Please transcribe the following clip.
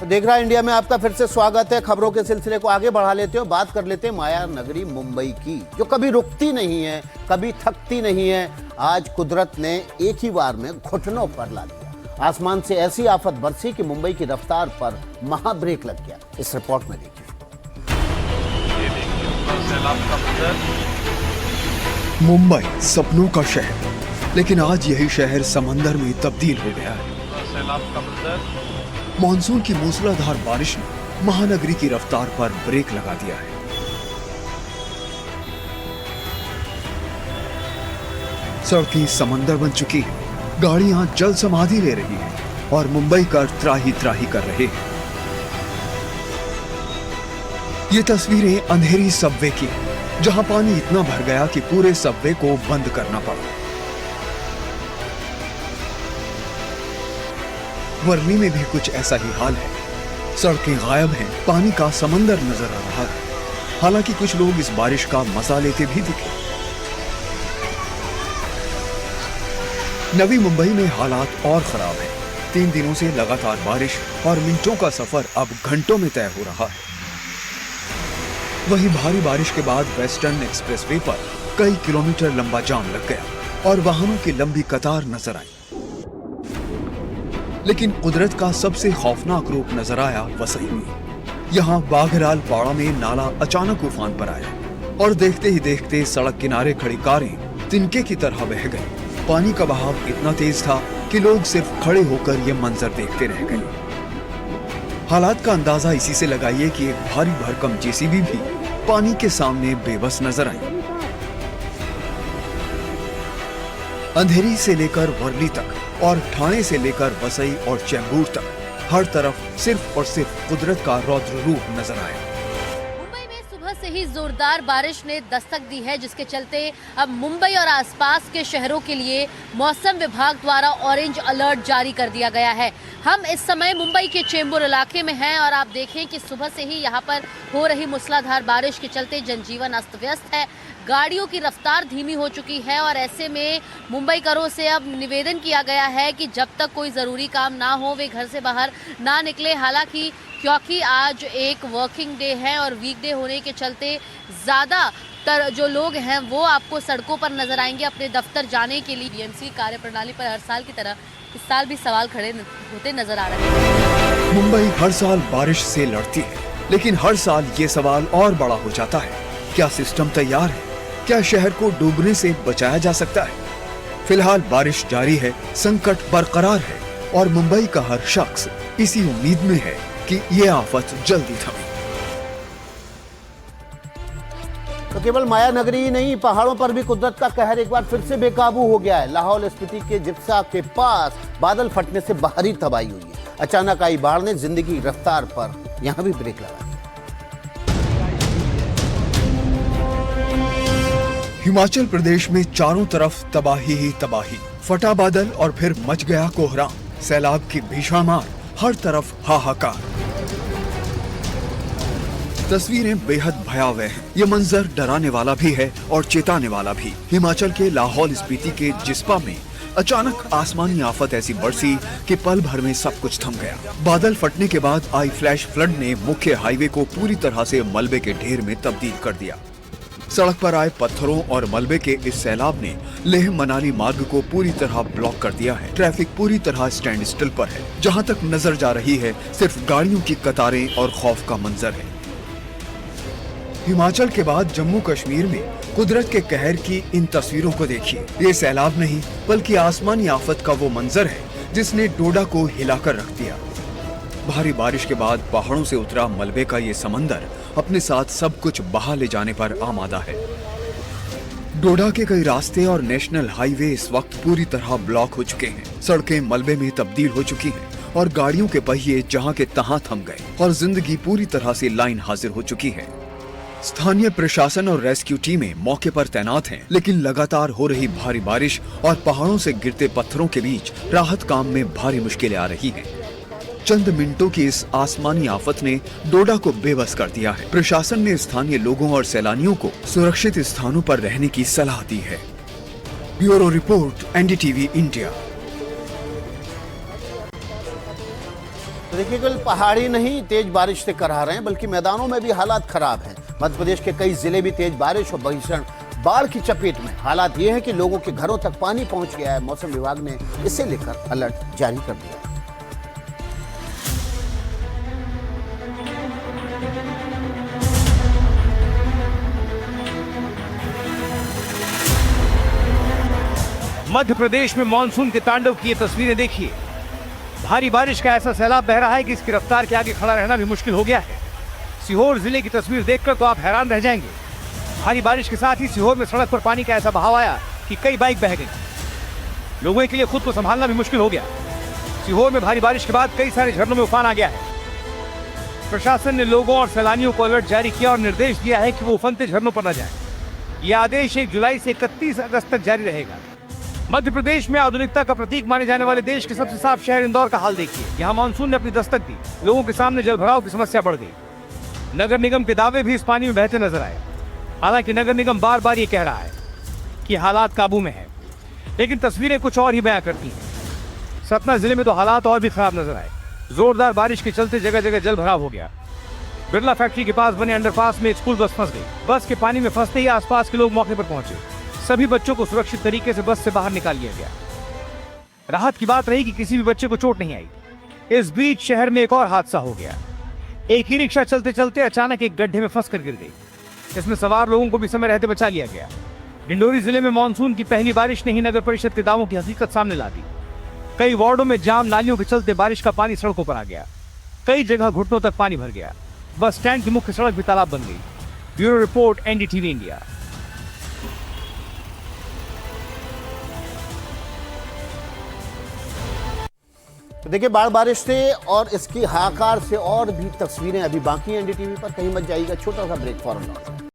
देख रहा है इंडिया में आपका फिर से स्वागत है। खबरों के सिलसिले को आगे बढ़ा लेते हो, बात कर लेते हैं माया नगरी मुंबई की, जो कभी रुकती नहीं है, कभी थकती नहीं है। आज कुदरत ने एक ही बार में घुटनों पर ला दिया। आसमान से ऐसी आफत बरसी कि मुंबई की रफ्तार पर महाब्रेक लग गया। इस रिपोर्ट में देखिए। मुंबई सपनों का शहर, लेकिन आज यही शहर समंदर में तब्दील हो गया है। मॉनसून की मूसलाधार बारिश ने महानगरी की रफ्तार पर ब्रेक लगा दिया है। सड़कें समंदर बन चुकी हैं, गाड़ियां जल समाधि ले रही हैं और मुंबई का त्राही त्राही कर रहे हैं। ये तस्वीरें अंधेरी सबवे की हैं, जहां पानी इतना भर गया कि पूरे सबवे को बंद करना पड़ा। वर्ली में भी कुछ ऐसा ही हाल है। सड़कें गायब हैं, पानी का समंदर नजर आ रहा है। हालांकि कुछ लोग इस बारिश का मजा लेते भी दिखे। नवी मुंबई में हालात और खराब हैं। 3 दिनों से लगातार बारिश और मिनटों का सफर अब घंटों में तय हो रहा है। वहीं भारी बारिश के बाद वेस्टर्न एक्सप्रेसवे पर कई किलोमीटर लंबा जाम लग गया और वाहनों की लंबी कतार नजर आई। लेकिन कुदरत का सबसे खौफनाक रूप नजर आया वसई में। यहाँ बाघराल पाड़ा में नाला अचानक उफान पर आया और देखते ही देखते सड़क किनारे खड़ी कारें तिनके की तरह बह गईं। पानी का बहाव इतना तेज था कि लोग सिर्फ खड़े होकर ये मंजर देखते रह गए। हालात का अंदाजा इसी से लगाइए कि एक भारी भरकम जेसीबी भी पानी के सामने बेबस नजर आई। अंधेरी से लेकर वर्ली तक और ठाणे से लेकर वसई और चेंबूर तक हर तरफ सिर्फ और सिर्फ कुदरत का रौद्र रूप नजर आया। मुंबई में सुबह से ही जोरदार बारिश ने दस्तक दी है, जिसके चलते अब मुंबई और आसपास के शहरों के लिए मौसम विभाग द्वारा ऑरेंज अलर्ट जारी कर दिया गया है। हम इस समय मुंबई के चेंबूर इलाके में हैं और आप देखें कि सुबह से ही यहाँ पर हो रही मूसलाधार बारिश के चलते जनजीवन अस्त व्यस्त है। गाड़ियों की रफ्तार धीमी हो चुकी है और ऐसे में मुंबईकरों से अब निवेदन किया गया है कि जब तक कोई ज़रूरी काम ना हो वे घर से बाहर ना निकले। हालांकि क्योंकि आज एक वर्किंग डे है और वीकडे होने के चलते ज़्यादातर जो लोग हैं वो आपको सड़कों पर नजर आएंगे अपने दफ्तर जाने के लिए। बीएमसी कार्यप्रणाली पर हर साल की तरह इस साल भी सवाल खड़े होते नजर आ रहे हैं। मुंबई हर साल बारिश से लड़ती है, लेकिन हर साल ये सवाल और बड़ा हो जाता है, क्या सिस्टम तैयार है? क्या शहर को डूबने से बचाया जा सकता है? फिलहाल बारिश जारी है, संकट बरकरार है और मुंबई का हर शख्स इसी उम्मीद में है कि ये आफत जल्दी थमे। तो केवल माया नगरी ही नहीं, पहाड़ों पर भी कुदरत का कहर एक बार फिर से बेकाबू हो गया है। लाहौल स्पीति के जिप्सा के पास बादल फटने से बाहरी तबाही हुई है। अचानक आई बाढ़ ने जिंदगी रफ्तार पर यहां भी ब्रेक लगा दिया। हिमाचल प्रदेश में चारों तरफ तबाही ही तबाही। फटा बादल और फिर मच गया कोहराम। सैलाब की भीषण मार, हर तरफ हाहाकार। तस्वीरें बेहद भयावह हैं। ये मंजर डराने वाला भी है और चेताने वाला भी। हिमाचल के लाहौल स्पीति के जिस्पा में अचानक आसमानी आफत ऐसी बरसी कि पल भर में सब कुछ थम गया। बादल फटने के बाद आई फ्लैश फ्लड ने मुख्य हाईवे को पूरी तरह से मलबे के ढेर में तब्दील कर दिया। सड़क पर आए पत्थरों और मलबे के इस सैलाब ने लेह मनाली मार्ग को पूरी तरह ब्लॉक कर दिया है। ट्रैफिक पूरी तरह स्टैंड स्टिल पर है। जहां तक नजर जा रही है सिर्फ गाड़ियों की कतारें और खौफ का मंजर है। हिमाचल के बाद जम्मू कश्मीर में कुदरत के कहर की इन तस्वीरों को देखिए। ये सैलाब नहीं बल्कि आसमानी आफत का वो मंजर है जिसने डोडा को हिलाकर रख दिया। भारी बारिश के बाद पहाड़ों से उतरा मलबे का ये समंदर अपने साथ सब कुछ बहा ले जाने पर आमादा है। डोडा के कई रास्ते और नेशनल हाईवे इस वक्त पूरी तरह ब्लॉक हो चुके हैं। सड़कें मलबे में तब्दील हो चुकी हैं और गाड़ियों के पहिए जहां के तहां थम गए और जिंदगी पूरी तरह से लाइन हाजिर हो चुकी है। स्थानीय प्रशासन और रेस्क्यू टीमें मौके पर तैनात हैं, लेकिन लगातार हो रही भारी बारिश और पहाड़ों से गिरते पत्थरों के बीच राहत काम में भारी मुश्किलें आ रही हैं। चंद मिनटों की इस आसमानी आफत ने डोडा को बेबस कर दिया है। प्रशासन ने स्थानीय लोगों और सैलानियों को सुरक्षित स्थानों पर रहने की सलाह दी है। Bureau report, NDTV India. तो तो देखिए केवल पहाड़ी नहीं तेज बारिश से करा रहे हैं बल्कि मैदानों में भी हालात खराब हैं। मध्य प्रदेश के कई जिले भी तेज बारिश और भीषण बाढ़ की चपेट में। हालात ये है कि लोगों के घरों तक पानी पहुंच गया है। मौसम विभाग ने इसे लेकर अलर्ट जारी कर दिया। मध्य प्रदेश में मानसून के तांडव की ये तस्वीरें देखिए। भारी बारिश का ऐसा सैलाब बह रहा है कि इसकी रफ्तार के आगे खड़ा रहना भी मुश्किल हो गया है। सीहोर जिले की तस्वीर देखकर तो आप हैरान रह जाएंगे। भारी बारिश के साथ ही सीहोर में सड़क पर पानी का ऐसा बहाव आया कि कई बाइक बह गई। लोगों के लिए खुद को संभालना भी मुश्किल हो गया। सीहोर में भारी बारिश के बाद कई सारे झरनों में उफान आ गया है। प्रशासन ने लोगों और सैलानियों को अलर्ट जारी किया और निर्देश दिया है कि वो उफनते झरनों पर न जाएं। यह आदेश 1 जुलाई से 31 अगस्त तक जारी रहेगा। मध्य प्रदेश में आधुनिकता का प्रतीक माने जाने वाले देश के सबसे साफ शहर इंदौर का हाल देखिए। यहाँ मानसून ने अपनी दस्तक दी। लोगों के सामने जलभराव की समस्या बढ़ गई। नगर निगम के दावे भी इस पानी में बहते नजर आए। हालांकि नगर निगम बार बार ये कह रहा है कि हालात काबू में है, लेकिन तस्वीरें कुछ और ही बयां करती हैं। सतना जिले में तो हालात और भी खराब नजर आए। जोरदार बारिश के चलते जगह जगह जल भराव हो गया। बिरला फैक्ट्री के पास बने अंडरपास में स्कूल बस फंस गई। बस के पानी में फंसते ही आसपास के लोग मौके पर पहुंचे। सभी बच्चों को सुरक्षित तरीके से बस से बाहर निकाल लिया गया। राहत की बात रही कि किसी भी बच्चे को चोट नहीं आई। इस बीच शहर में एक और हादसा हो गया। एक ही रिक्शा चलते चलते अचानक एक गड्ढे में फंसकर गिर गई। इसमें सवार लोगों को भी समय रहते बचा लिया गया। डिंडोरी जिले में मानसून की पहली बारिश ने ही नगर परिषद के दावों की हकीकत सामने ला दी। कई वार्डों में जाम नालियों के चलते बारिश का पानी सड़कों पर आ गया। कई जगह घुटनों तक पानी भर गया। बस स्टैंड की मुख्य सड़क भी तालाब बन गई। Bureau report, NDTV India. तो देखिए बाढ़ बारिश से और इसकी हाहाकार से और भी तस्वीरें अभी बाकी हैं NDTV पर। कहीं मत जाइएगा, छोटा सा ब्रेक फौरन लौट।